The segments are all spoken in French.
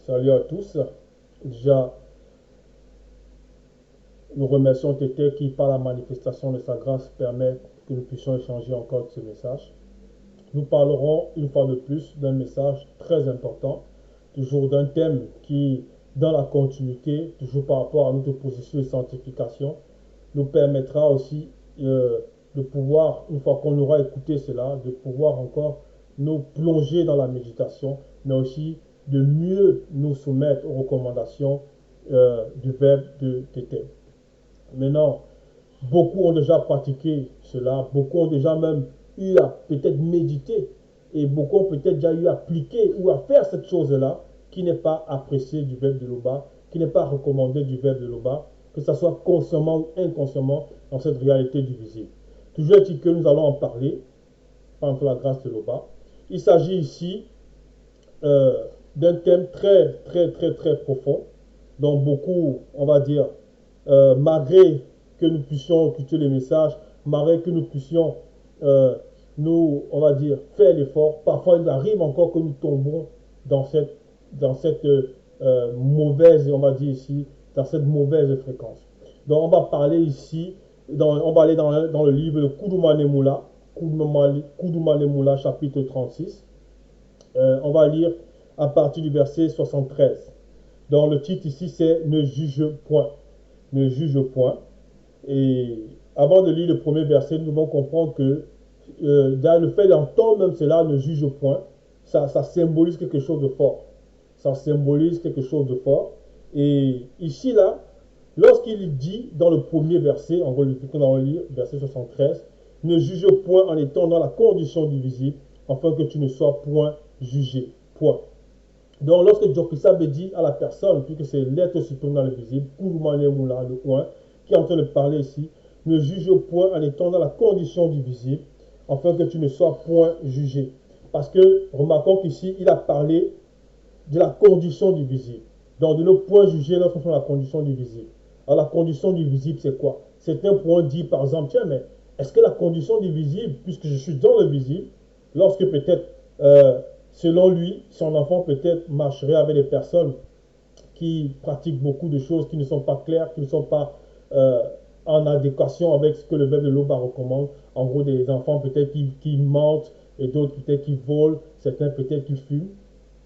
Salut à tous. Déjà, nous remercions Tété qui, par la manifestation de sa grâce, permet que nous puissions échanger encore de ce message. Nous parlerons une fois de plus d'un message très important, toujours d'un thème qui, dans la continuité, toujours par rapport à notre processus de sanctification, nous permettra aussi de pouvoir, une fois qu'on aura écouté cela, de pouvoir encore nous plonger dans la méditation, mais aussi de mieux nous soumettre aux recommandations du verbe de Tété. Maintenant, beaucoup ont déjà pratiqué cela, beaucoup ont déjà même eu à peut-être méditer et beaucoup ont peut-être déjà eu à appliquer ou à faire cette chose-là qui n'est pas appréciée du verbe de l'Oba, qui n'est pas recommandée du verbe de l'Oba, que ce soit consciemment ou inconsciemment dans cette réalité du visible. Toujours est-il que nous allons en parler par la grâce de l'Oba. Il s'agit ici d'un thème très, très, très, très profond, dont beaucoup, on va dire, malgré que nous puissions écouter les messages, malgré que nous puissions, nous, on va dire, faire l'effort, parfois il arrive encore que nous tombons dans cette mauvaise, on va dire ici, dans cette mauvaise fréquence. Donc on va parler ici, on va aller dans le livre de Koudoumane Moula, Koudoumane Moula, chapitre 36. On va lire à partir du verset 73. Donc le titre ici c'est Ne juge point. Ne juge point. Et avant de lire le premier verset, nous devons comprendre que le fait d'entendre même cela, ne juge point, ça symbolise quelque chose de fort. Ça symbolise quelque chose de fort. Et ici, là, lorsqu'il dit dans le premier verset, en gros, qu'on va lire, verset 73, ne juge point en étant dans la condition du visible, afin que tu ne sois point jugé. Point. Donc, lorsque Jokisab dit à la personne, puisque c'est l'être suprême dans le visible, Kouroumané-Moula, le point, qui est en train de parler ici, ne juge point en étant dans la condition du visible, afin que tu ne sois point jugé. Parce que, remarquons qu'ici, il a parlé de la condition du visible. Donc, de ne point juger lorsqu'on est dans la condition du visible. Alors, la condition du visible, c'est quoi? Certains pourront dire, par exemple, tiens, mais est-ce que la condition du visible, puisque je suis dans le visible, lorsque peut-être, selon lui, son enfant peut-être marcherait avec des personnes qui pratiquent beaucoup de choses qui ne sont pas claires, qui ne sont pas en adéquation avec ce que le verbe de l'Oba recommande. En gros, des enfants peut-être qui mentent et d'autres peut-être qui volent, certains peut-être qui fument.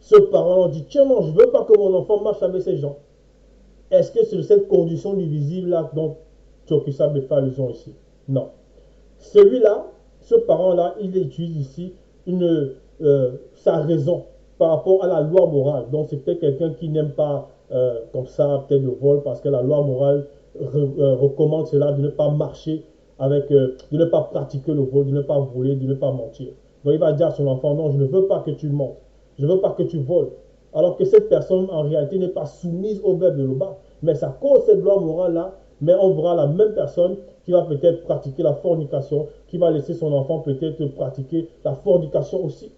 Ce parent dit, tiens, non, je ne veux pas que mon enfant marche avec ces gens. Est-ce que c'est cette condition du visible-là dont Tchokusab fait allusion ici? Non. Celui-là, ce parent-là, il utilise ici sa raison par rapport à la loi morale. Donc c'est peut-être quelqu'un qui n'aime pas comme ça peut-être le vol parce que la loi morale recommande cela de ne pas marcher avec, de ne pas pratiquer le vol, de ne pas voler, de ne pas mentir. Donc il va dire à son enfant, non, je ne veux pas que tu mentes, je ne veux pas que tu voles. Alors que cette personne en réalité n'est pas soumise au verbe de l'Oba, mais ça cause cette loi morale-là, mais on verra la même personne qui va peut-être pratiquer la fornication, qui va laisser son enfant peut-être pratiquer la fornication aussi.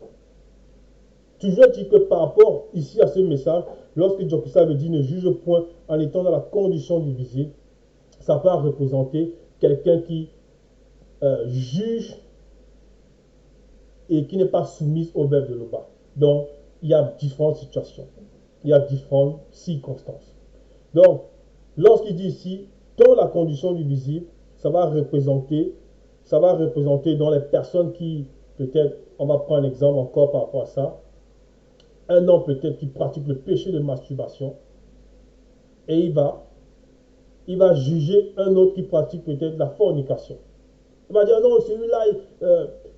Toujours dit que par rapport ici à ce message, lorsque Jokisa veut dire ne juge point en étant dans la condition du visible, ça va représenter quelqu'un qui juge et qui n'est pas soumise au verbe de l'Oba. Donc, il y a différentes situations, il y a différentes circonstances. Donc, lorsqu'il dit ici, dans la condition du visible, ça va représenter dans les personnes qui, peut-être, on va prendre un exemple encore par rapport à ça, un homme peut-être qui pratique le péché de masturbation, et il va juger un autre qui pratique peut-être la fornication. Il va dire non, celui-là,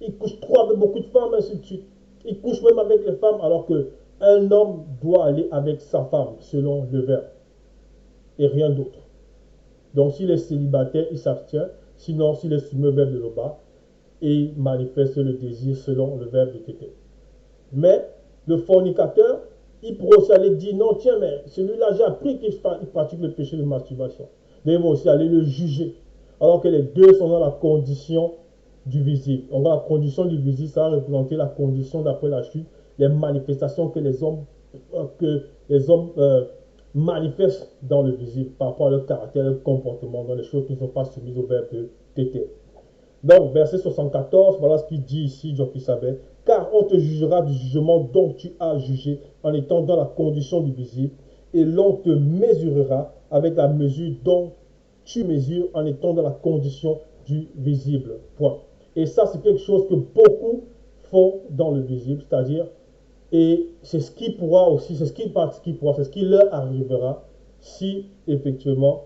il couche trop avec beaucoup de femmes, ainsi de suite. Il couche même avec les femmes, alors qu'un homme doit aller avec sa femme, selon le verbe, et rien d'autre. Donc s'il est célibataire, il s'abstient. Sinon, s'il est soumis au verbe de l'Oba, il manifeste le désir selon le verbe de Tété. Mais le fornicateur, il pourrait aussi aller dire non, tiens, mais celui-là, j'ai appris qu'il pratique le péché de masturbation. Mais il va aussi aller le juger. Alors que les deux sont dans la condition du visible. Donc, dans la condition du visible, ça va représenter la condition d'après la chute, les manifestations que les hommes manifestent dans le visible par rapport à leur caractère, leur comportement, dans les choses qui ne sont pas soumises au verbe de Tété. Donc, verset 74, voilà ce qu'il dit ici, Joki Sabet. car on te jugera du jugement dont tu as jugé en étant dans la condition du visible, et l'on te mesurera avec la mesure dont tu mesures en étant dans la condition du visible. Point. Et ça, c'est quelque chose que beaucoup font dans le visible, c'est-à-dire, et c'est ce qui pourra aussi, c'est ce qui leur arrivera si effectivement,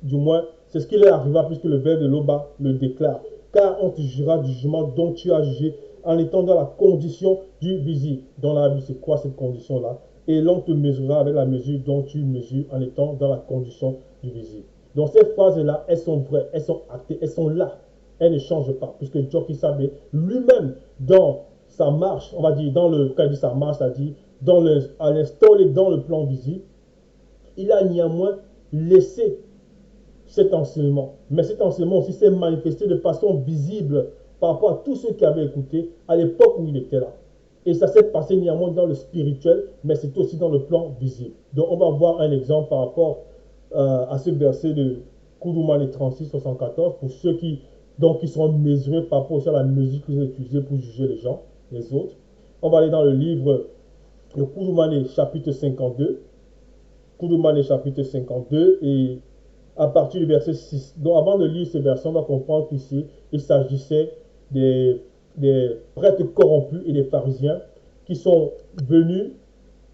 du moins, c'est ce qui leur arrivera puisque le verbe de l'Oba le déclare. Car on te jugera du jugement dont tu as jugé en étant dans la condition du visible. Dans la Bible, c'est quoi cette condition-là? Et l'on te mesurera avec la mesure dont tu mesures en étant dans la condition du visible. Donc ces phrases-là, elles sont vraies, elles sont actées, elles sont là. Elles ne changent pas. Puisque Joki Sabe, lui-même, dans sa marche, on va dire, quand il dit sa marche, c'est-à-dire, à l'instant, il est dans le plan visible, il a néanmoins laissé cet enseignement. Mais cet enseignement aussi s'est manifesté de façon visible par rapport à tous ceux qui avaient écouté à l'époque où il était là. Et ça s'est passé néanmoins dans le spirituel, mais c'est aussi dans le plan visible. Donc on va voir un exemple par rapport à ce verset de Koudoumane 36-74 pour ceux qui sont mesurés par rapport à la mesure qu'ils ont utilisée pour juger les gens, les autres. On va aller dans le livre de Koudoumane chapitre 52. Koudoumane chapitre 52 et à partir du verset 6. Donc avant de lire ces versets, on va comprendre qu'ici, il s'agissait des prêtres corrompus et des pharisiens qui sont venus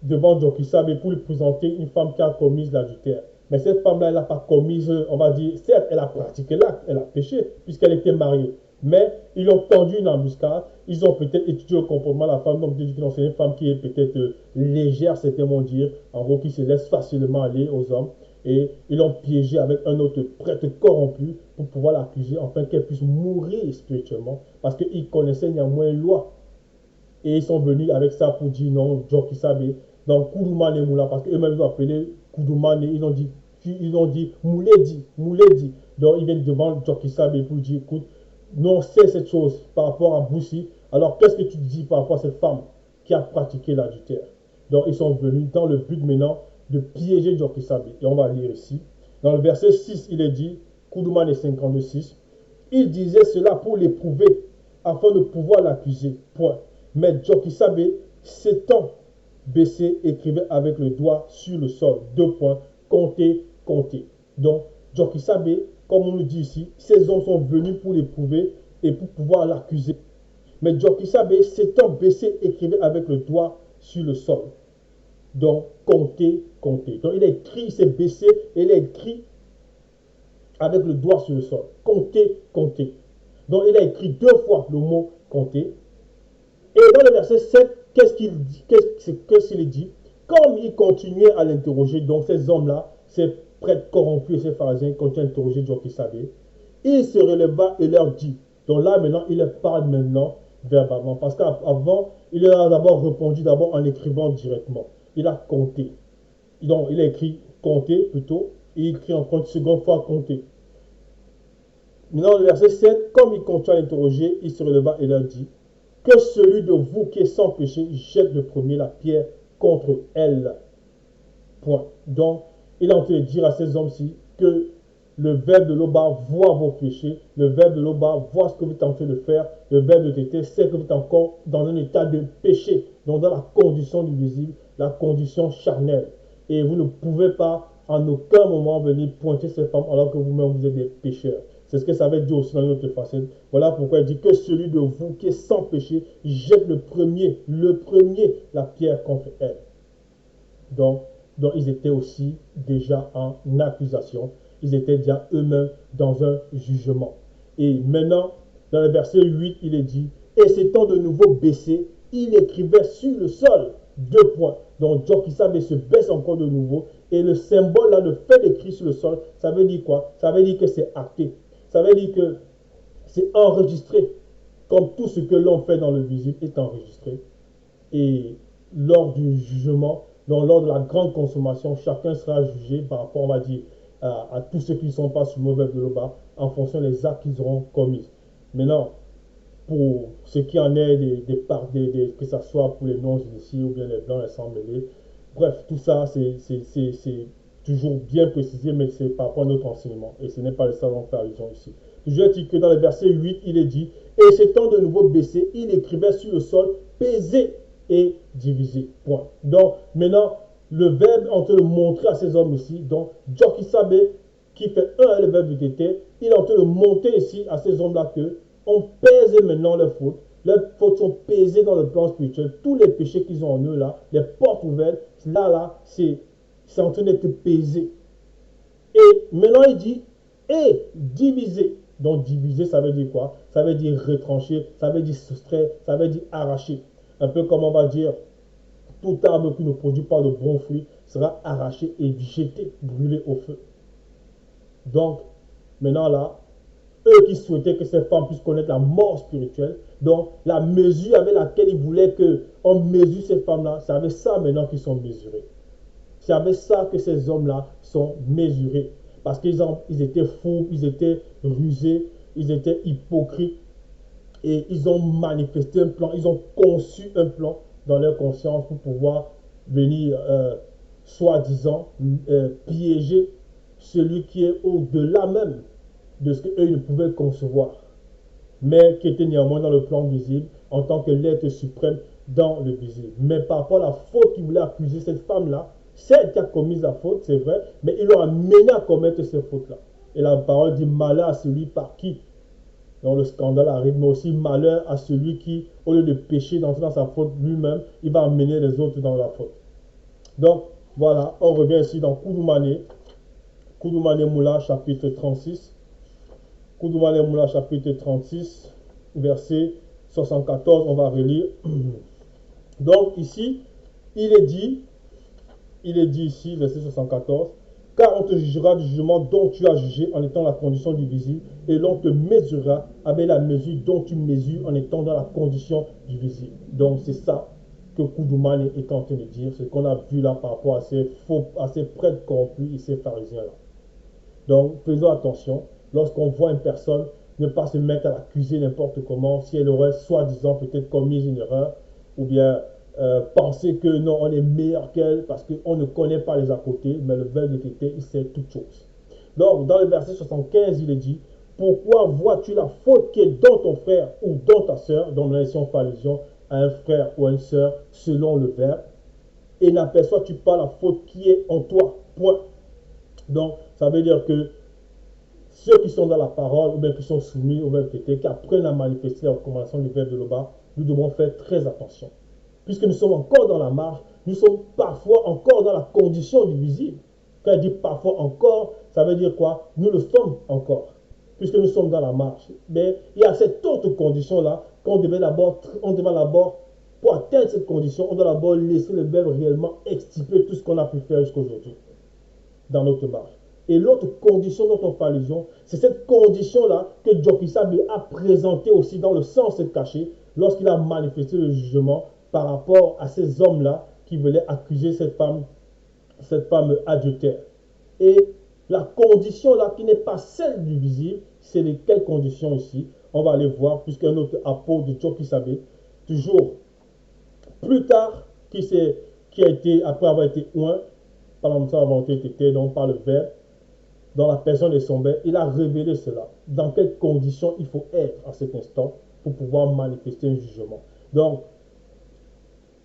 devant Joki Sabe pour lui présenter une femme qui a commis l'adultère. Mais cette femme-là, elle n'a pas commis, on va dire, certes, elle a pratiqué l'acte, elle a péché, puisqu'elle était mariée. Mais ils ont tendu une embuscade, ils ont peut-être étudié le comportement de la femme, donc c'est une femme qui est peut-être légère, certainement dire, en gros, qui se laisse facilement aller aux hommes. Et ils l'ont piégé avec un autre prêtre corrompu pour pouvoir l'accuser, afin qu'elle puisse mourir spirituellement, parce qu'ils connaissaient néanmoins une loi. Et ils sont venus avec ça pour dire non, Joki Sabe, donc Koudoumane Moula, parce qu'eux-mêmes ils ont appelé Koudoumane, ils ont dit Mouledi, Mouledi. Donc ils viennent devant Joki Sabe pour dire écoute, non, c'est cette chose par rapport à Boussi, alors qu'est-ce que tu dis par rapport à cette femme qui a pratiqué l'adultère? Donc ils sont venus dans le but maintenant de piéger Joki Sabe. Et on va lire ici. Dans le verset 6, il est dit, Koudoumane 56, il disait cela pour l'éprouver, afin de pouvoir l'accuser. Point. Mais Joki Sabe, s'étant baissé, écrivait avec le doigt sur le sol. Deux points. Comptez, comptez. Donc, Joki Sabe, comme on nous dit ici, ces hommes sont venus pour l'éprouver et pour pouvoir l'accuser. Mais Joki Sabe, s'étant baissé, écrivait avec le doigt sur le sol. Donc, comptez, comptez. Donc, il a écrit, il s'est baissé et il a écrit avec le doigt sur le sol. Comptez, comptez. Donc, il a écrit deux fois le mot comptez. Et dans le verset 7, qu'est-ce qu'il dit? Comme il continuait à l'interroger, donc ces hommes-là, ces prêtres corrompus et ces pharisiens continuent à interroger Joki Sabe, il se releva et leur dit. Donc là, maintenant, il parle maintenant verbalement. Parce qu'avant, il a d'abord répondu d'abord en écrivant directement. Il a compté. Donc, il a écrit compter plutôt, et il écrit encore une seconde fois compter. Maintenant, le verset 7, comme il continue à l'interroger, il se releva et leur dit que celui de vous qui est sans péché jette le premier la pierre contre elle. Point. Donc, il est en train de dire à ces hommes-ci que le verbe de l'Oba voit vos péchés, le verbe de l'Oba voit ce que vous êtes en train de faire, le verbe de Tété sait que vous êtes encore dans un état de péché, donc dans la condition du visible, la condition charnelle. Et vous ne pouvez pas en aucun moment venir pointer ces femmes alors que vous-même vous êtes des pécheurs. C'est ce que ça veut dire aussi dans une autre facette. Voilà pourquoi il dit que celui de vous qui est sans péché jette le premier, la pierre contre elle. Donc ils étaient aussi déjà en accusation. Ils étaient déjà eux-mêmes dans un jugement. Et maintenant, dans le verset 8, il est dit, et s'étant de nouveau baissé, il écrivait sur le sol. Deux points. Donc Joki Sabe se baisse encore de nouveau. Et le symbole là, le fait d'écrire sur le sol, ça veut dire quoi? Ça veut dire que c'est acté. Ça veut dire que c'est enregistré. Comme tout ce que l'on fait dans le visible est enregistré. Et lors du jugement, donc lors de la grande consommation, chacun sera jugé par rapport, on va dire, à tous ceux qui ne sont pas sous le mauvais de l'Oba, en fonction des actes qu'ils auront commis. Maintenant, pour ce qui en est que ce soit pour les non-initiés ou bien les blancs, les sans-mêlés, bref, tout ça, c'est toujours bien précisé, mais c'est par rapport à notre enseignement. Et ce n'est pas le ça dont on fait allusion ici. Je dis que dans le verset 8, il est dit, et s'étant de nouveau baissé, il écrivait sur le sol, pesé et divisé. Point. Donc, maintenant, le verbe est en train de montrer à ces hommes ici, donc, Jokisabe, qui fait un avec le verbe était, il est en train de montrer ici à ces hommes-là que on pèse maintenant leurs fautes. Leurs fautes sont pesées dans le plan spirituel. Tous les péchés qu'ils ont en eux là, les portes ouvertes, c'est en train d'être pesé. Et maintenant il dit, et diviser. Donc diviser, ça veut dire quoi? Ça veut dire retrancher, ça veut dire soustraire, ça veut dire arracher. Un peu comme on va dire, tout arbre qui ne produit pas de bons fruits sera arraché et jeté, brûlé au feu. Donc, maintenant là, eux qui souhaitaient que ces femmes puissent connaître la mort spirituelle, donc la mesure avec laquelle ils voulaient qu'on mesure ces femmes-là, c'est avec ça maintenant qu'ils sont mesurés. C'est avec ça que ces hommes-là sont mesurés. Parce qu'ils étaient fous, ils étaient rusés, ils étaient hypocrites. Et ils ont manifesté un plan, ils ont conçu un plan dans leur conscience pour pouvoir venir, soi-disant, piéger celui qui est au-delà même de ce qu'eux ne pouvaient concevoir, mais qui était néanmoins dans le plan visible en tant que l'être suprême dans le visible. Mais par rapport à la faute qu'ils voulaient accuser cette femme-là, c'est elle qui a commis la faute, c'est vrai, mais il l'ont amené à commettre cette faute-là. Et la parole dit malheur à celui par qui donc le scandale arrive, mais aussi malheur à celui qui, au lieu de pécher, d'entrer dans sa faute lui-même, il va amener les autres dans la faute. Donc, voilà, on revient ici dans Koudoumane Moula, chapitre 36. Koudoumane Moula, chapitre 36, verset 74, on va relire. Donc, ici, il est dit ici, verset 74, car on te jugera du jugement dont tu as jugé en étant la condition du visible, et l'on te mesurera avec la mesure dont tu mesures en étant dans la condition du visible. Donc c'est ça que Koudoumane est en train de dire, ce qu'on a vu là par rapport à ces prêtres corrompus et ces pharisiens-là. Donc faisons attention, lorsqu'on voit une personne, ne pas se mettre à l'accuser n'importe comment, si elle aurait soi-disant peut-être commis une erreur, ou bien penser que non, on est meilleur qu'elle parce qu'on ne connaît pas les à côté, mais le verbe de tété, il sait toutes choses. Donc, dans le verset 75, il est dit, pourquoi vois-tu la faute qui est dans ton frère ou dans ta soeur, dans la nation allusion à un frère ou à une soeur, selon le verbe, et n'aperçois-tu pas la faute qui est en toi? Point. Donc, ça veut dire que ceux qui sont dans la parole, ou bien qui sont soumis au verbe tété, qui apprennent à manifester la recommandation du verbe de l'Oba, nous devons faire très attention. Puisque nous sommes encore dans la marche, nous sommes parfois encore dans la condition du visible. Quand il dit parfois encore, ça veut dire quoi? Nous le sommes encore, puisque nous sommes dans la marche. Mais il y a cette autre condition-là qu'on devait d'abord, pour atteindre cette condition, on doit d'abord laisser le verbe réellement extirper tout ce qu'on a pu faire jusqu'à aujourd'hui dans notre marche. Et l'autre condition dont on fait allusion, c'est cette condition-là que Jokisabe a présentée aussi dans le sens caché lorsqu'il a manifesté le jugement par rapport à ces hommes-là qui voulaient accuser cette femme adultère. Et la condition là qui n'est pas celle du visible, c'est de quelles conditions ici? On va aller voir, puisqu'un autre apôtre de Jokisabe, toujours plus tard, qui a été, après avoir été oint, par la volonté était donc par le verbe, dans la personne de son père, il a révélé cela. Dans quelles conditions il faut être à cet instant pour pouvoir manifester un jugement. Donc,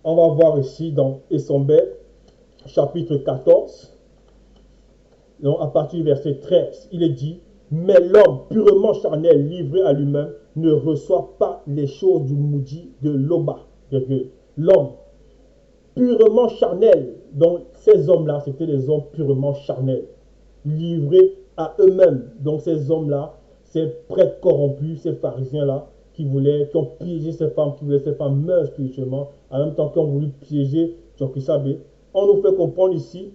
on va voir ici dans Esombe, chapitre 14, donc à partir du verset 13, il est dit, mais l'homme purement charnel, livré à lui-même, ne reçoit pas les choses du maudit de l'Oba. L'homme purement charnel, donc ces hommes-là, c'était des hommes purement charnels, livrés à eux-mêmes. Donc ces hommes-là, ces prêtres corrompus, ces pharisiens-là, qui ont piégé ces femmes, qui voulaient ces femmes meurent spirituellement, en même temps qu'ils ont voulu piéger Jokisabe. On nous fait comprendre ici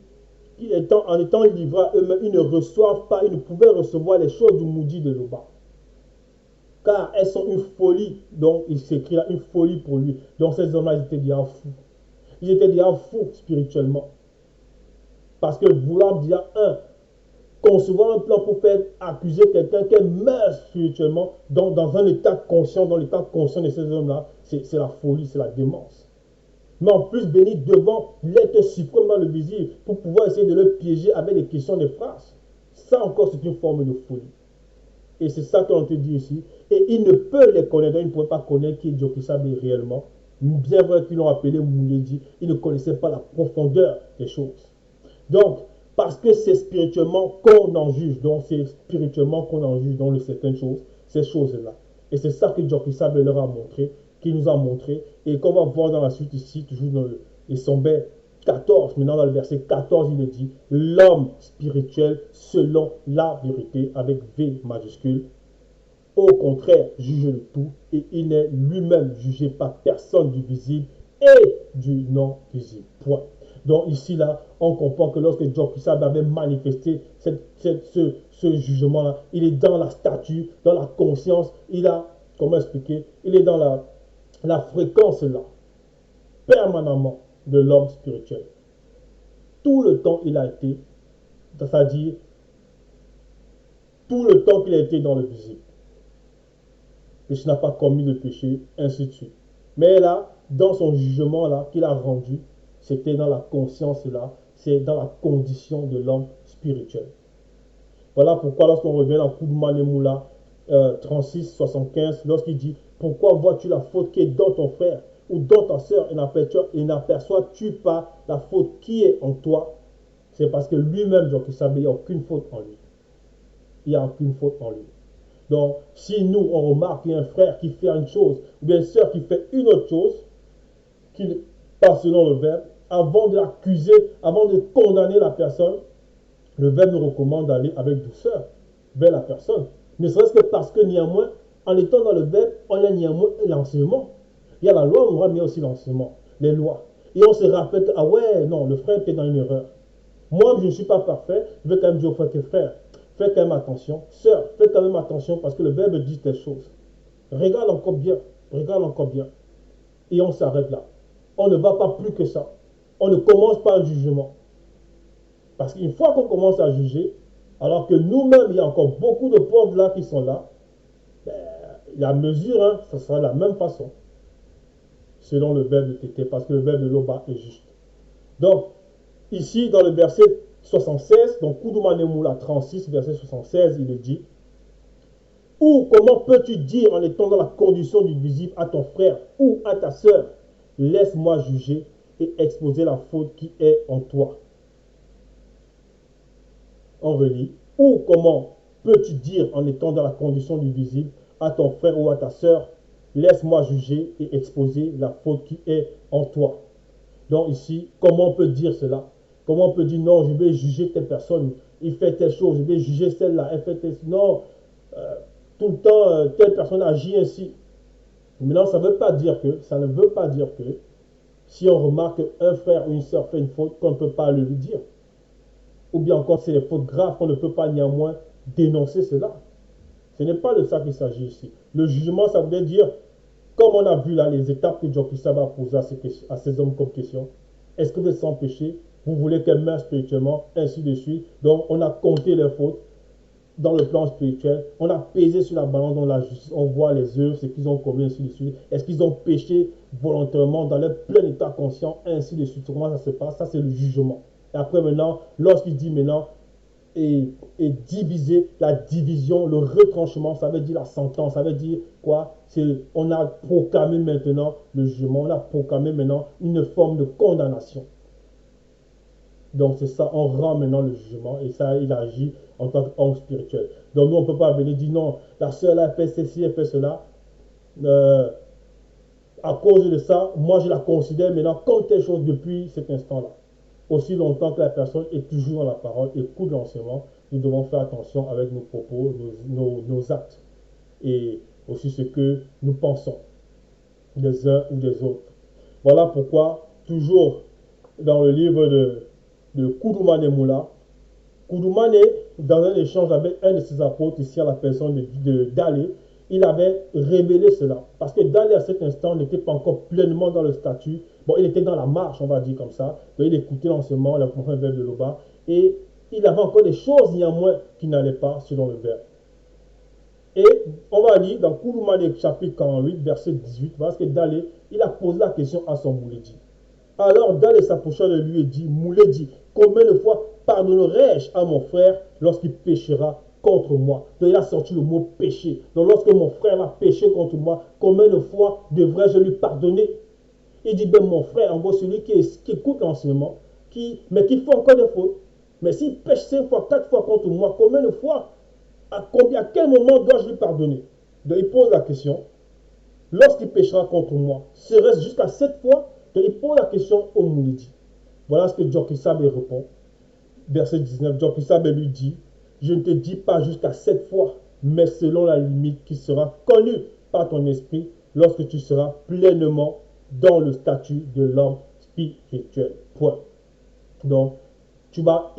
qu'en étant livrés à eux-mêmes, ils ne reçoivent pas, ils ne pouvaient recevoir les choses du maudit de l'Oba. Car elles sont une folie. Donc il s'écrit là, une folie pour lui. Donc ces hommes-là, ils étaient déjà fous. Ils étaient déjà fous spirituellement. Parce que vouloir dire concevoir un plan pour faire accuser quelqu'un qui meurt spirituellement dans un état conscient, dans l'état conscient de ces hommes-là, c'est la folie, c'est la démence. Mais en plus, béni devant l'être suprême dans le visible pour pouvoir essayer de le piéger avec des questions de phrases. Ça encore, c'est une forme de folie. Et c'est ça qu'on te dit ici. Et il ne peut les connaître, il ne pourrait pas connaître qui est Djokisabe réellement. Bien vrai qu'ils l'ont appelé Mouledi, il ne connaissait pas la profondeur des choses. Donc, parce que c'est spirituellement qu'on en juge, donc c'est spirituellement qu'on en juge dans certaines choses, ces choses-là. Et c'est ça que Djokisabe leur a montré, qui nous a montré, et qu'on va voir dans la suite ici, toujours dans les sombres 14, maintenant dans le verset 14, il est dit, l'homme spirituel selon la vérité, avec V majuscule, au contraire, juge le tout, et il n'est lui-même jugé par personne du visible et du non-visible. Point. Donc ici, là, on comprend que lorsque Djokisabe avait manifesté ce jugement-là, il est dans la statue, dans la conscience, il a, comment expliquer, il est dans la fréquence-là, permanemment, de l'homme spirituel. Tout le temps, il a été, c'est-à-dire, tout le temps qu'il a été dans le visible. Et tu n'as pas commis de péché, ainsi de suite. Mais là, dans son jugement là qu'il a rendu, c'était dans la conscience là, c'est dans la condition de l'homme spirituel. Voilà pourquoi lorsqu'on revient dans Koudouma Nemoula 36-75, lorsqu'il dit « Pourquoi vois-tu la faute qui est dans ton frère ou dans ta sœur et n'aperçois-tu pas la faute qui est en toi ?» C'est parce que lui-même, Djokisabe, il n'y a aucune faute en lui. Il n'y a aucune faute en lui. Donc, si nous, on remarque qu'il y a un frère qui fait une chose, ou bien une sœur qui fait une autre chose, qui passe selon le verbe, avant de l'accuser, avant de condamner la personne, le verbe nous recommande d'aller avec douceur vers la personne. Ne serait-ce que parce que néanmoins, en étant dans le verbe, on a néanmoins l'enseignement. Il y a la loi morale, mais il y a aussi l'enseignement, les lois. Et on se rappelle, ah ouais, non, le frère était dans une erreur. Moi, je ne suis pas parfait, je vais quand même dire au frère que frère, fais quand même attention. Sœur, fais quand même attention parce que le verbe dit telle chose. Regarde encore bien, regarde encore bien. Et on s'arrête là. On ne va pas plus que ça. On ne commence pas un jugement. Parce qu'une fois qu'on commence à juger, alors que nous-mêmes, il y a encore beaucoup de pauvres là qui sont là, ben, la mesure, hein, ça sera de la même façon. Selon le verbe de Tété, parce que le verbe de Loba est juste. Donc, ici, dans le verset 76, donc Koudouma Nemoula 36, verset 76, il est dit, ou comment peux-tu dire en étant dans la condition du visible à ton frère ou à ta sœur, laisse-moi juger et exposer la faute qui est en toi. On relit, ou comment peux-tu dire en étant dans la condition du visible à ton frère ou à ta sœur, laisse-moi juger et exposer la faute qui est en toi. Donc ici, comment on peut dire cela? Comment on peut dire non, je vais juger telle personne, il fait telle chose, je vais juger celle-là, elle fait telle chose. Non, tout le temps, telle personne agit ainsi. Maintenant, ça ne veut pas dire que, si on remarque qu'un frère ou une soeur fait une faute, qu'on ne peut pas le lui dire. Ou bien encore, c'est des fautes graves qu'on ne peut pas néanmoins dénoncer cela. Ce n'est pas de ça qu'il s'agit ici. Le jugement, ça voudrait dire, comme on a vu là, les étapes que Djokisabe a posées à ces hommes comme question. Est-ce que vous êtes sans péché? Vous voulez qu'elle meure spirituellement? Ainsi de suite. Donc, on a compté les fautes dans le plan spirituel. On a pesé sur la balance dans la justice. On voit les œuvres, ce qu'ils ont commis, ainsi de suite. Est-ce qu'ils ont péché volontairement dans leur plein état conscient? Ainsi de suite. Comment ça se passe? Ça, c'est le jugement. Et après, maintenant, lorsqu'il dit maintenant, et diviser, la division, le retranchement, ça veut dire la sentence, ça veut dire quoi? On a proclamé maintenant le jugement, on a proclamé maintenant une forme de condamnation. Donc c'est ça, on rend maintenant le jugement et ça, il agit en tant qu'homme spirituel. Donc nous, on ne peut pas venir dire non, la sœur là, elle fait ceci, elle fait cela. À cause de ça, moi je la considère maintenant comme telle chose depuis cet instant-là. Aussi longtemps que la personne est toujours dans la parole, écoute l'enseignement, nous devons faire attention avec nos propos, nos actes et aussi ce que nous pensons des uns ou des autres. Voilà pourquoi, toujours dans le livre de Koudouma Nemoula, Koudouma, dans un échange avec un de ses apôtres, ici à la personne de Dalé, il avait révélé cela. Parce que Dalé, à cet instant, n'était pas encore pleinement dans le statut. Bon, il était dans la marche, on va dire comme ça. Donc, il écoutait l'enseignement, la conférence verbe de Loba. Et il avait encore des choses, néanmoins, qui n'allaient pas selon le verbe. Et on va lire dans Koudouma, chapitre 48, verset 18, parce que Dalé, il a posé la question à son Mouledi. Alors Dalé s'approcha de lui et dit, Mouledi, combien de fois pardonnerai-je à mon frère lorsqu'il péchera contre moi. Donc il a sorti le mot péché. Donc lorsque mon frère a péché contre moi, combien de fois devrais-je lui pardonner? Il dit, ben mon frère, en gros, celui qui écoute l'enseignement, mais qui fait encore des fautes. Mais s'il pêche 5 fois, 4 fois contre moi, combien de fois, à quel moment dois-je lui pardonner? Donc il pose la question. Lorsqu'il péchera contre moi, serait-ce jusqu'à 7 fois? Donc il pose la question au Moulidi. Voilà ce que Djokissabe répond. Verset 19, Djokissabe lui dit, je ne te dis pas jusqu'à 7 fois, mais selon la limite qui sera connue par ton esprit lorsque tu seras pleinement dans le statut de l'homme spirituel. Point. Donc, tu vas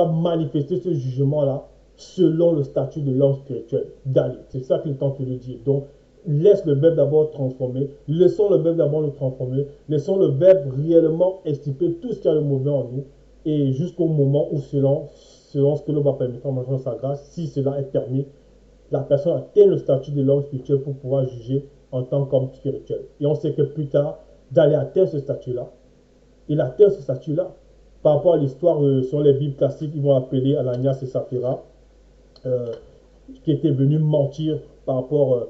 manifester ce jugement-là selon le statut de l'homme spirituel. D'aller. C'est ça qu'il tente de dire. Donc, laisse le verbe d'abord transformer. Laissons le verbe d'abord le transformer. Laissons le verbe réellement extirper tout ce qui a de mauvais en nous. Et jusqu'au moment où, selon ce que l'on va permettre en sa grâce, si cela est permis, la personne atteint le statut de l'homme spirituel pour pouvoir juger en tant qu'homme spirituel. Et on sait que plus tard, d'aller atteindre ce statut-là, il atteint ce statut-là. Par rapport à l'histoire sur les Bibles classiques, ils vont appeler Ananias et Saphira, qui étaient venus mentir par rapport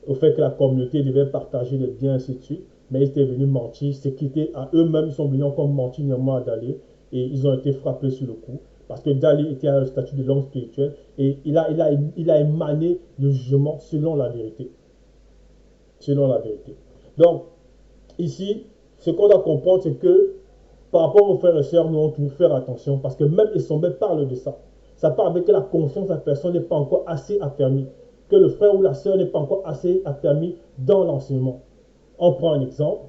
au fait que la communauté devait partager les biens, ainsi de suite. Mais ils étaient venus mentir, c'est qu'ils à eux-mêmes, ils sont venus encore mentir néanmoins à Dalé, et ils ont été frappés sur le coup. Parce que Dalé était à le statut de l'homme spirituel, et il a émané le jugement selon la vérité. Selon la vérité. Donc, ici, ce qu'on doit comprendre, c'est que par rapport aux frères et sœurs, nous devons faire attention, parce que même Essombé parle de ça. Ça parle avec que la conscience de la personne n'est pas encore assez affermie, que le frère ou la sœur n'est pas encore assez affermi dans l'enseignement. On prend un exemple.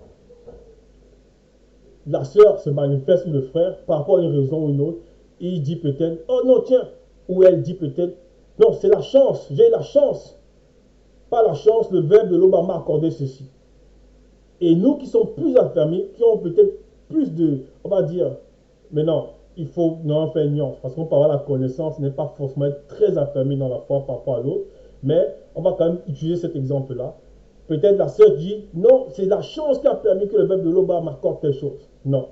La sœur se manifeste sur le frère par rapport à une raison ou une autre. Et il dit peut-être, oh non, tiens. Ou elle dit peut-être, non, c'est la chance, j'ai la chance. Pas la chance, le verbe de l'Obama a accordé ceci. Et nous qui sommes plus affermis, qui ont peut-être plus de, on va dire, mais non, il faut non faire une nuance, parce qu'on peut avoir la connaissance, n'est pas forcément très affermi dans la foi par rapport à l'autre, mais on va quand même utiliser cet exemple-là. Peut-être la sœur dit, non, c'est la chance qui a permis que le verbe de l'Oba m'accorde telle chose. Non.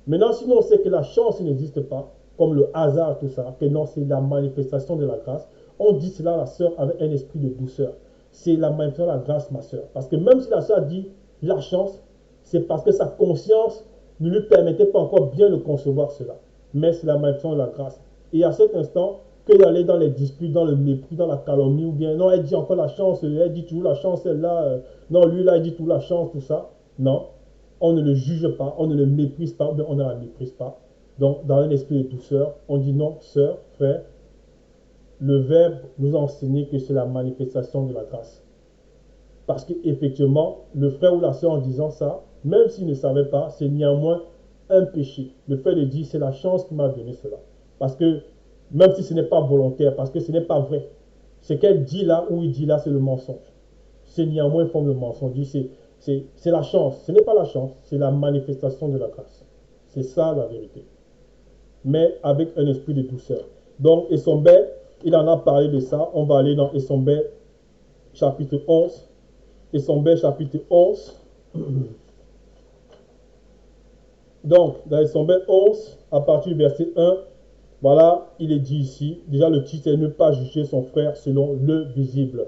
Maintenant, sinon on sait que la chance n'existe pas, comme le hasard, tout ça, que non, c'est la manifestation de la grâce. On dit cela à la sœur avec un esprit de douceur. C'est la manifestation de la grâce, ma sœur. Parce que même si la sœur dit la chance, c'est parce que sa conscience ne lui permettait pas encore bien de concevoir cela. Mais c'est la manifestation de la grâce. Et à cet instant, que d'aller dans les disputes, dans le mépris, dans la calomnie, ou bien non, elle dit encore la chance, elle dit toujours la chance, celle-là, non, lui là, il dit toujours la chance, tout ça. Non, on ne le juge pas, on ne le méprise pas, mais on ne la méprise pas. Donc, dans un esprit de douceur, on dit non, sœur, frère, le verbe nous a enseigné que c'est la manifestation de la grâce. Parce qu'effectivement, le frère ou la sœur en disant ça, même s'il ne savait pas, c'est néanmoins un péché. Le fait de dire c'est la chance qui m'a donné cela. Parce que même si ce n'est pas volontaire, parce que ce n'est pas vrai. Ce qu'elle dit là, ou il dit là, c'est le mensonge. C'est néanmoins une forme de mensonge. C'est la chance. Ce n'est pas la chance, c'est la manifestation de la grâce. C'est ça la vérité. Mais avec un esprit de douceur. Donc, Essombé, il en a parlé de ça. On va aller dans Essombé, chapitre 11. Essombé, chapitre 11. Donc, dans Essombé 11, à partir du verset 1, voilà, il est dit ici, déjà le titre est ne pas juger son frère selon le visible.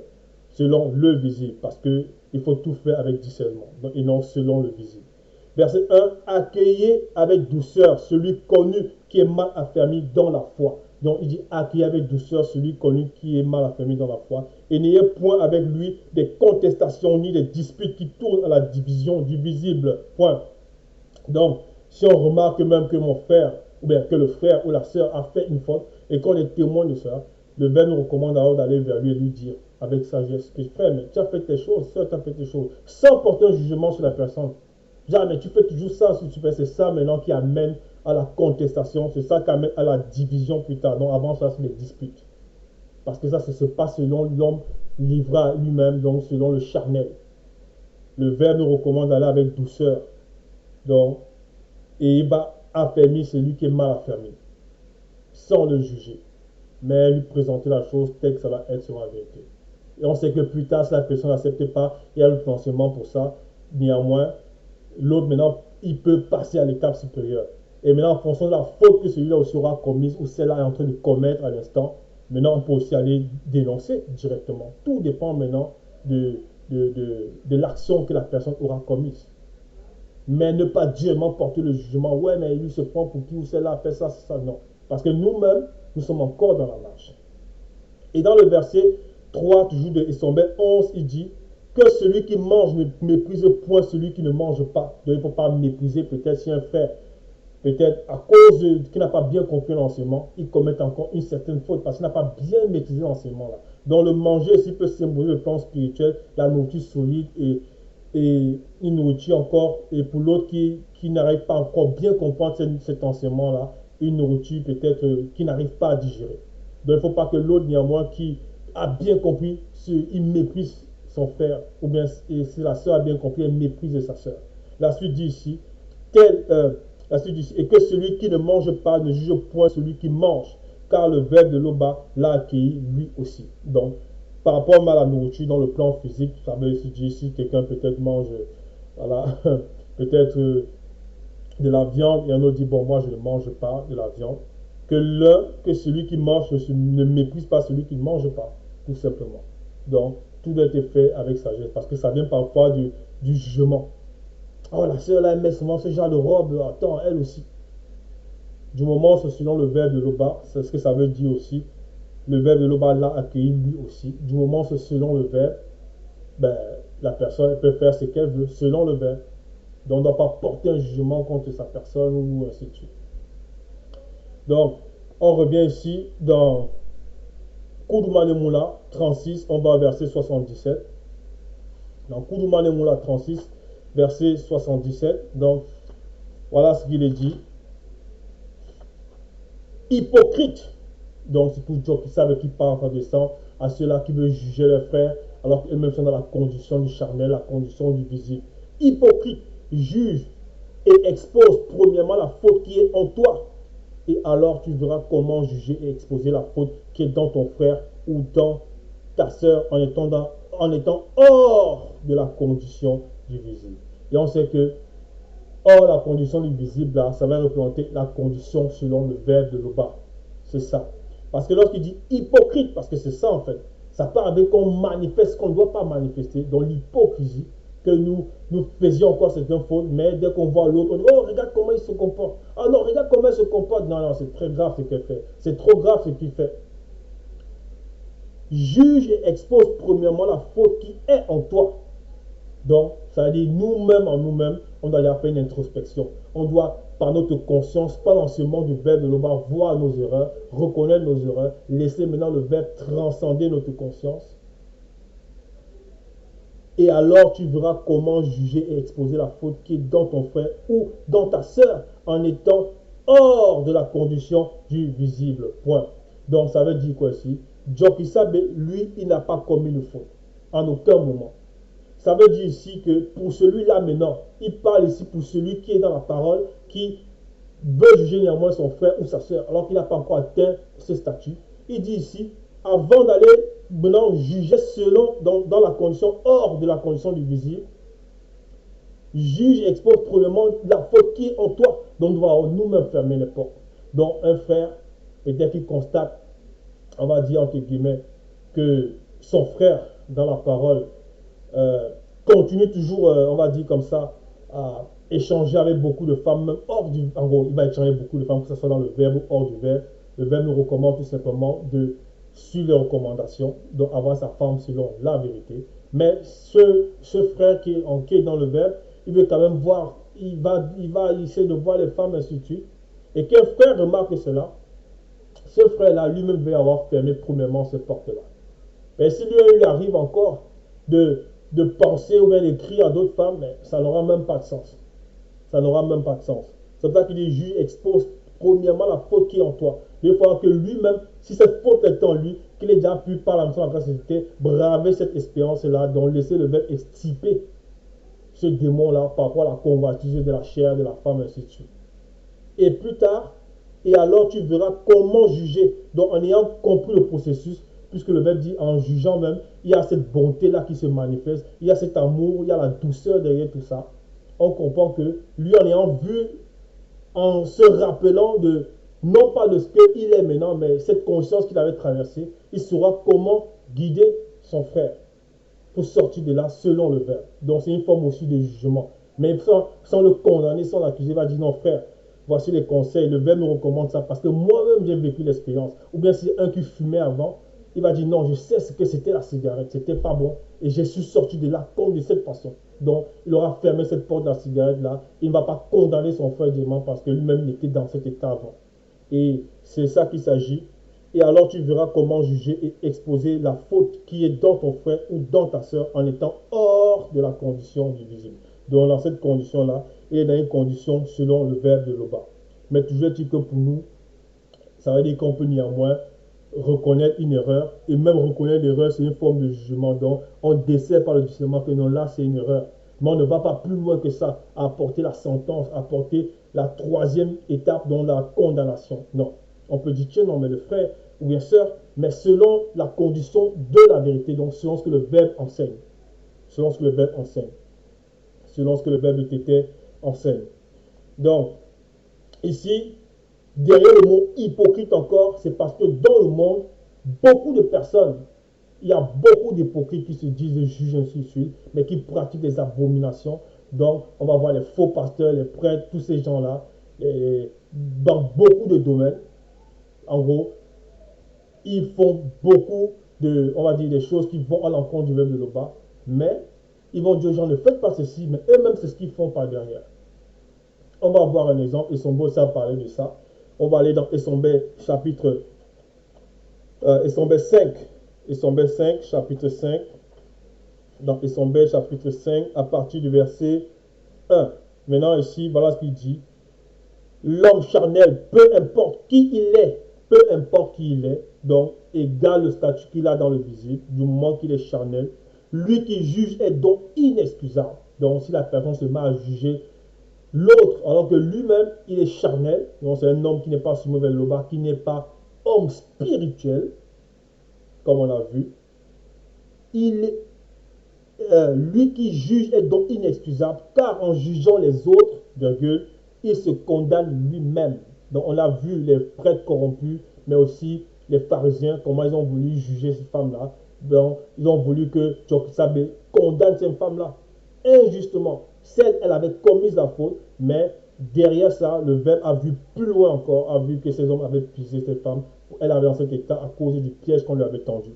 Selon le visible, parce qu'il faut tout faire avec discernement, donc, et non selon le visible. Verset 1, accueillez avec douceur celui connu qui est mal affermi dans la foi. Donc il dit accueillez avec douceur celui connu qui est mal affermi dans la foi. Et n'ayez point avec lui des contestations ni des disputes qui tournent à la division du visible. Point. Donc, si on remarque même que mon frère, ou bien que le frère ou la sœur a fait une faute et qu'on est témoin de ça, le verbe nous recommande alors d'aller vers lui et lui dire avec sagesse que frère, mais tu as fait tes choses, sœur, tu as fait tes choses, sans porter un jugement sur la personne. Jamais, tu fais toujours ça, si tu fais, c'est ça maintenant qui amène à la contestation, c'est ça qui amène à la division plus tard. Donc avant ça, c'est les disputes. Parce que ça se passe selon l'homme livré à lui-même, donc selon le charnel. Le verbe nous recommande d'aller avec douceur. Donc, et il va affermir celui qui est mal affermi, sans le juger, mais lui présenter la chose telle que ça va être sur la vérité. Et on sait que plus tard, si la personne n'accepte pas, il y a le financement pour ça. Néanmoins, l'autre maintenant, il peut passer à l'étape supérieure. Et maintenant, en fonction de la faute que celui-là aussi aura commise ou celle-là est en train de commettre à l'instant, maintenant, on peut aussi aller dénoncer directement. Tout dépend maintenant de l'action que la personne aura commise. Mais ne pas directement porter le jugement. Ouais, mais lui se prend pour qui ou celle-là a fait ça, ça, non. Parce que nous-mêmes, nous sommes encore dans la marche. Et dans le verset 3, toujours de Essombel 11, il dit que celui qui mange ne méprise point celui qui ne mange pas. Donc il ne faut pas mépriser peut-être si un frère, peut-être à cause qu'il n'a pas bien compris l'enseignement, il commet encore une certaine faute parce qu'il n'a pas bien maîtrisé l'enseignement-là. Donc le manger aussi peut symboliser le plan spirituel, la nourriture solide et une nourriture encore, et pour l'autre qui n'arrive pas encore bien comprendre cet enseignement-là, une nourriture peut-être qui n'arrive pas à digérer. Donc il ne faut pas que l'autre néanmoins qui a bien compris, il méprise son frère, ou bien si la soeur a bien compris, elle méprise sa soeur. La suite dit ici, et que celui qui ne mange pas ne juge point celui qui mange, car le verbe de l'Oba l'a accueilli lui aussi. Donc, par rapport à la nourriture dans le plan physique, ça veut aussi dire si quelqu'un peut-être mange, voilà, peut-être de la viande, et un autre dit, bon, moi je ne mange pas de la viande, que celui qui mange ne méprise pas celui qui ne mange pas, tout simplement. Donc, tout doit être fait avec sagesse, parce que ça vient parfois du jugement. Oh, la sœur là, elle met souvent ce genre de robe, attends, elle aussi. Du moment où c'est selon le verbe de l'Oba, c'est ce que ça veut dire aussi. Le verbe de l'Oba l'a accueilli lui aussi. Du moment où c'est selon le verbe, ben, la personne elle peut faire ce qu'elle veut selon le verbe. Donc, on ne doit pas porter un jugement contre sa personne ou ainsi de suite. Donc, on revient ici dans Koudoumane Moula 36, on va au verset 77. Dans Koudoumane Moula 36, verset 77. Donc, voilà ce qu'il est dit. Hypocrite. Donc, c'est pour dire qu'ils savent qu'ils parlent en descend à ceux-là qui veulent juger leurs frères, alors qu'eux-mêmes sont dans la condition du charnel, la condition du visible. Hypocrite, juge et expose premièrement la faute qui est en toi. Et alors tu verras comment juger et exposer la faute qui est dans ton frère ou dans ta soeur en étant hors de la condition du visible. Et on sait que hors la condition du visible, là, ça va représenter la condition selon le verbe de l'Oba. C'est ça. Parce que lorsqu'il dit hypocrite, parce que c'est ça en fait, ça part avec qu'on manifeste ce qu'on ne doit pas manifester, dans l'hypocrisie, que nous faisions encore certaines fautes, mais dès qu'on voit l'autre, on dit, oh, regarde comment il se comporte. Ah non, regarde comment il se comporte. Non, non, c'est très grave ce qu'il fait. C'est trop grave ce qu'il fait. Juge et expose premièrement la faute qui est en toi. Donc, ça veut dire nous-mêmes en nous-mêmes, on doit y faire une introspection. On doit, par notre conscience, par l'enseignement du verbe de l'Oba, voir nos erreurs, reconnaître nos erreurs, laisser maintenant le verbe transcender notre conscience. Et alors tu verras comment juger et exposer la faute qui est dans ton frère ou dans ta sœur en étant hors de la condition du visible. Point. Donc ça veut dire quoi ici? Jokisabe, lui, il n'a pas commis de faute. En aucun moment. Ça veut dire ici que pour celui-là maintenant, il parle ici pour celui qui est dans la parole, qui veut juger néanmoins son frère ou sa sœur, alors qu'il n'a pas encore atteint ce statut. Il dit ici, avant d'aller maintenant juger selon, dans la condition, hors de la condition du visible, juge et expose premièrement la faute qui est en toi. Donc nous devons nous-mêmes fermer les portes. Donc un frère, peut-être qu'il constate, on va dire entre guillemets, que son frère dans la parole continue toujours, on va dire comme ça, à échanger avec beaucoup de femmes, même hors du... En gros, il va échanger avec beaucoup de femmes, que ce soit dans le verbe ou hors du verbe. Le verbe nous recommande tout simplement de suivre les recommandations, donc avoir sa femme selon la vérité. Mais ce frère qui est dans le verbe, il veut quand même voir, il va essayer de voir les femmes, ainsi de suite. Et qu'un frère remarque cela, ce frère-là lui-même veut avoir fermé premièrement cette porte-là. Mais si lui, il arrive encore de penser ou bien d'écrire à d'autres femmes, mais ça n'aura même pas de sens. Ça n'aura même pas de sens. C'est pour ça qu'il dit, juge, expose premièrement la faute qui est en toi. Il faut que lui-même, si cette faute est en lui, qu'il ait déjà pu par la mission de la grâce braver cette expérience-là, donc laisser le verbe extirper ce démon-là par rapport à la convoitise de la chair, de la femme, ainsi de suite. Et plus tard, et alors tu verras comment juger. Donc en ayant compris le processus, puisque le verbe dit en jugeant même, il y a cette bonté-là qui se manifeste, il y a cet amour, il y a la douceur derrière tout ça. On comprend que lui, en ayant vu en se rappelant non pas de ce qu'il est maintenant, mais cette conscience qu'il avait traversée, il saura comment guider son frère pour sortir de là selon le verbe. Donc c'est une forme aussi de jugement. Mais sans le condamner, sans l'accuser, il va dire non frère, voici les conseils, le verbe nous recommande ça parce que moi-même j'ai vécu l'expérience. Ou bien si un qui fumait avant, il va dire non, je sais ce que c'était la cigarette, c'était pas bon et je suis sorti de là comme de cette façon. Donc il aura fermé cette porte de la cigarette là, il ne va pas condamner son frère directement parce que lui-même était dans cet état avant. Et c'est ça qu'il s'agit. Et alors tu verras comment juger et exposer la faute qui est dans ton frère ou dans ta soeur en étant hors de la condition du visible. Donc dans cette condition-là, il est dans une condition selon le verbe de Loba. Mais toujours dit que pour nous, ça veut dire qu'on peut néanmoins reconnaître une erreur. Et même reconnaître l'erreur, c'est une forme de jugement. Donc on décèle par le discernement que non, là c'est une erreur. Mais on ne va pas plus loin que ça, à apporter la sentence, à apporter la troisième étape dans la condamnation. Non. On peut dire, tiens, non, mais le frère ou bien sœur, mais selon la condition de la vérité, donc selon ce que le verbe enseigne. Selon ce que le verbe enseigne. Selon ce que le verbe était enseigne. Donc, ici, derrière le mot hypocrite encore, c'est parce que dans le monde, beaucoup de personnes, il y a beaucoup d'hypocrites qui se disent juges ainsi de suite, mais qui pratiquent des abominations. Donc, on va voir les faux pasteurs, les prêtres, tous ces gens-là, dans beaucoup de domaines. En gros, ils font beaucoup on va dire, des choses qui vont à l'encontre du verbe de Loba, mais ils vont dire aux gens, ne faites pas ceci, mais eux-mêmes, c'est ce qu'ils font par derrière. On va voir un exemple, Essombe, ça parler de ça. On va aller dans Essombe chapitre Essombe 5. Essombe 5, chapitre 5. Dans Essombe chapitre 5, à partir du verset 1. Maintenant, ici, voilà ce qu'il dit. L'homme charnel, peu importe qui il est, donc égal le statut qu'il a dans le visible, du moment qu'il est charnel, lui qui juge est donc inexcusable. Donc si la personne se met à juger l'autre, alors que lui-même, il est charnel, donc c'est un homme qui n'est pas soumis vers le bas, qui n'est pas homme spirituel, comme on a vu, lui qui juge est donc inexcusable, car en jugeant les autres, virgule, il se condamne lui-même. Donc on a vu les prêtres corrompus, mais aussi les pharisiens, comment ils ont voulu juger cette femme-là. Donc ils ont voulu que Jokisabe condamne cette femme-là injustement. Celle, elle avait commis la faute, mais derrière ça, le verbe a vu plus loin encore, a vu que ces hommes avaient pisé cette femme. Elle avait dans cet état à cause du piège qu'on lui avait tendu.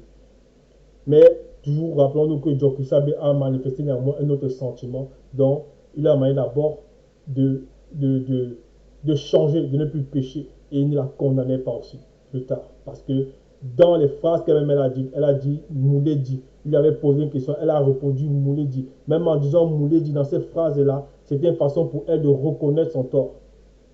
Mais toujours rappelons-nous que Jokisabe a manifesté néanmoins un autre sentiment, donc il a manié d'abord de changer, de ne plus pécher, et il ne la condamnait pas aussi plus tard. Parce que dans les phrases qu'elle-même elle a dit Moulé dit. Il lui avait posé une question, elle a répondu Moulé dit. Même en disant Moulé dit dans cette phrase-là, c'était une façon pour elle de reconnaître son tort.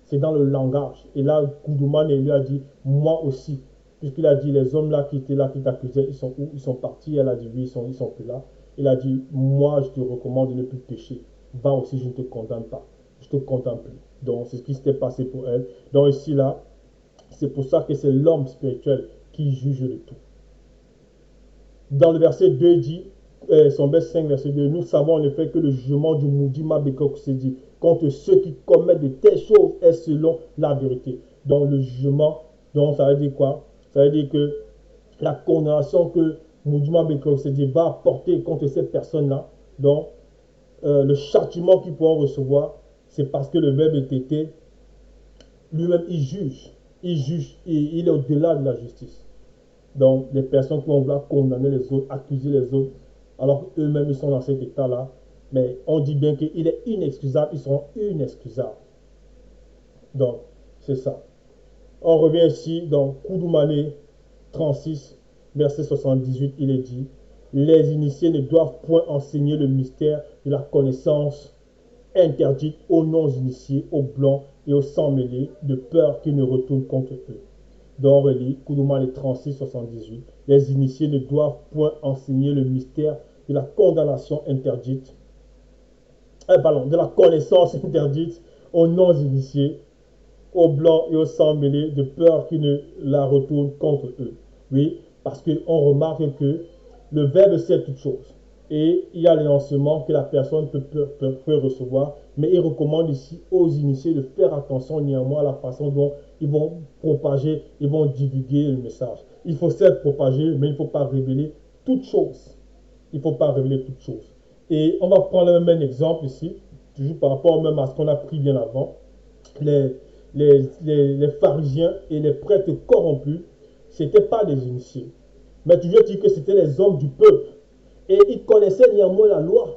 C'est dans le langage. Et là, Koudoumane lui a dit moi aussi. Puisqu'il a dit les hommes là qui étaient là, qui t'accusaient, ils sont où? Ils sont partis. Elle a dit oui, ils sont plus là. Il a dit moi, je te recommande de ne plus pécher. Va aussi, je ne te condamne pas. Je te condamne plus. Donc, c'est ce qui s'était passé pour elle. Donc, ici, là, c'est pour ça que c'est l'homme spirituel qui juge de tout. Dans le verset 2, il dit, son verset 5, verset 2, nous savons en effet que le jugement du Moudima Bekok se dit contre ceux qui commettent de telles choses est selon la vérité. Donc, le jugement, donc, ça veut dire quoi? Ça veut dire que la condamnation que Moudima Bekok se dit va apporter contre ces personnes-là, donc, le châtiment qu'ils pourront recevoir, c'est parce que le verbe était lui-même, il juge, il est au-delà de la justice. Donc, les personnes qui vont vouloir condamner les autres, accuser les autres, alors qu'eux-mêmes, ils sont dans cet état-là, mais on dit bien qu'il est inexcusable, ils seront inexcusables. Donc, c'est ça. On revient ici dans Koudoumane 36, verset 78, il est dit, les initiés ne doivent point enseigner le mystère de la connaissance interdite aux non-initiés, aux blancs et aux sans-mêlés, de peur qu'ils ne retournent contre eux. Donc on relit Koudoumane 36, 78. Les initiés ne doivent point enseigner le mystère de la condamnation interdite, de la connaissance interdite aux non-initiés, aux blancs et aux sans-mêlés, de peur qu'ils ne la retournent contre eux. Oui, parce qu'on remarque que le verbe sait toute chose. Et il y a l'énoncement que la personne peut recevoir, Mais il recommande ici aux initiés de faire attention néanmoins à la façon dont ils vont propager, ils vont divulguer le message. Il faut certes propager, mais il ne faut pas révéler toute chose. Il ne faut pas révéler toute chose. Et on va prendre le même exemple ici, toujours par rapport même à ce qu'on a pris bien avant. Les pharisiens et les prêtres corrompus, ce n'étaient pas des initiés. Mais tu veux dire que c'était les hommes du peuple. Et ils connaissaient néanmoins la loi.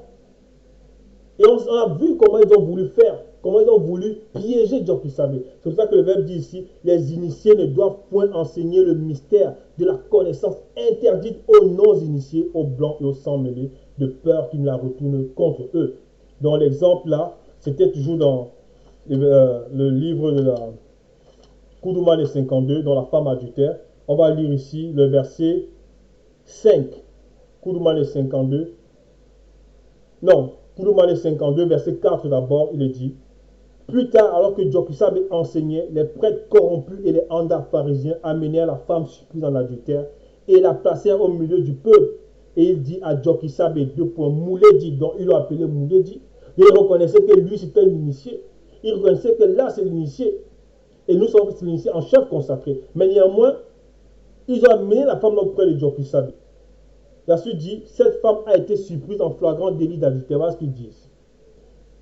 Et on a vu comment ils ont voulu faire, comment ils ont voulu piéger Djokisabe. C'est pour ça que le verbe dit ici, les initiés ne doivent point enseigner le mystère de la connaissance interdite aux non-initiés, aux blancs et aux sans-mêlés, de peur qu'ils ne la retournent contre eux. Dans l'exemple là, c'était toujours dans le livre de la Koudoumane 52, dans la femme adultère. On va lire ici le verset 5. Koudoumane 52. Non, Koudoumane 52, verset 4 d'abord, il est dit. Plus tard, alors que Djokisabe enseignait, les prêtres corrompus et les andas pharisiens amenèrent la femme surprise en adultère et la placèrent au milieu du peuple. Et il dit à Djokisabe, Mouledi, dont il l'a appelé Mouledi. Il reconnaissait que lui c'était l'initié. Il reconnaissait que là c'est l'initié. Et nous sommes l'initié en chef consacré. Mais néanmoins, ils ont amené la femme auprès de Djokisabe. La suite dit, cette femme a été surprise en flagrant délit d'adultère. Voilà ce qu'ils disent.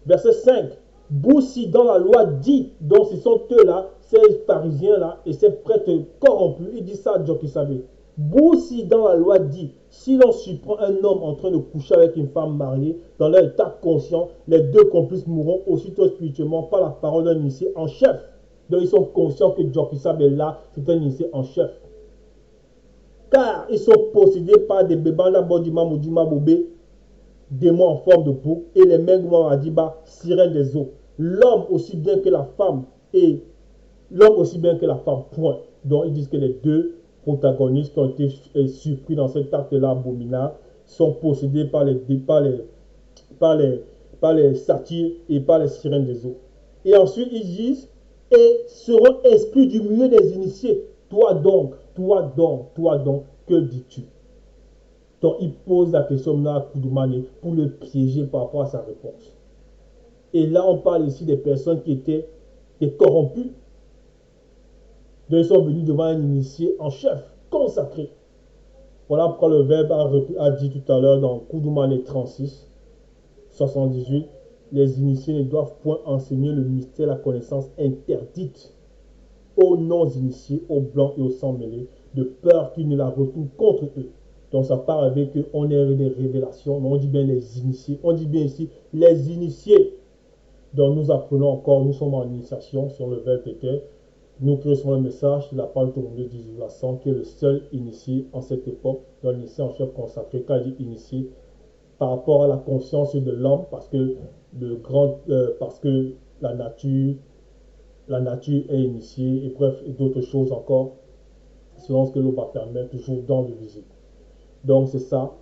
Verset 5. Boussi dans la loi dit, donc ce sont eux-là, ces pharisiens-là et ces prêtres corrompus, ils disent ça à Djokisabe. Boussi dans la loi dit, si l'on surprend un homme en train de coucher avec une femme mariée, dans leur état conscient, les deux complices mourront aussitôt spirituellement par la parole d'un initié en chef. Donc ils sont conscients que Djokisabe est là, c'est un initié en chef. Car ils sont possédés par des bébanda bodima moudima bobé, démons en forme de bouc, et les mengouans adiba, sirènes des eaux. L'homme aussi bien que la femme, et l'homme aussi bien que la femme, point. Donc ils disent que les deux protagonistes qui ont été surpris dans cet acte-là abominable sont possédés par les satyres et par les sirènes des eaux. Et ensuite ils disent, et seront exclus du milieu des initiés. Toi donc, que dis-tu? Donc il pose la question là à Koudoumane pour le piéger par rapport à sa réponse. Et là on parle ici des personnes qui étaient des corrompus. Donc ils sont venus devant un initié en chef, consacré. Voilà pourquoi le verbe a dit tout à l'heure dans Koudoumane 36, 78, les initiés ne doivent point enseigner le mystère, la connaissance interdite aux non-initiés, aux blancs et aux sans-mêlés, de peur qu'ils ne la retournent contre eux. Donc ça part avec on ait des révélations, mais on dit bien les initiés, on dit bien ici les initiés. Donc nous apprenons encore, nous sommes en initiation sur le verbe était. Nous créons le message de la parole de 1800 qui est le seul initié en cette époque, dans l'initié en chef consacré, quand il dit initié, par rapport à la conscience de l'homme, parce que la nature est initiée, et bref, et d'autres choses encore, selon ce que l'on va permettre, toujours dans le visible. Donc c'est ça,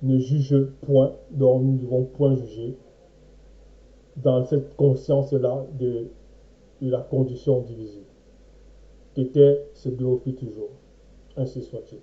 ne juge point, donc nous ne devons point juger dans cette conscience-là de la condition divisible. Qu'était, se glorifie toujours. Ainsi soit-il.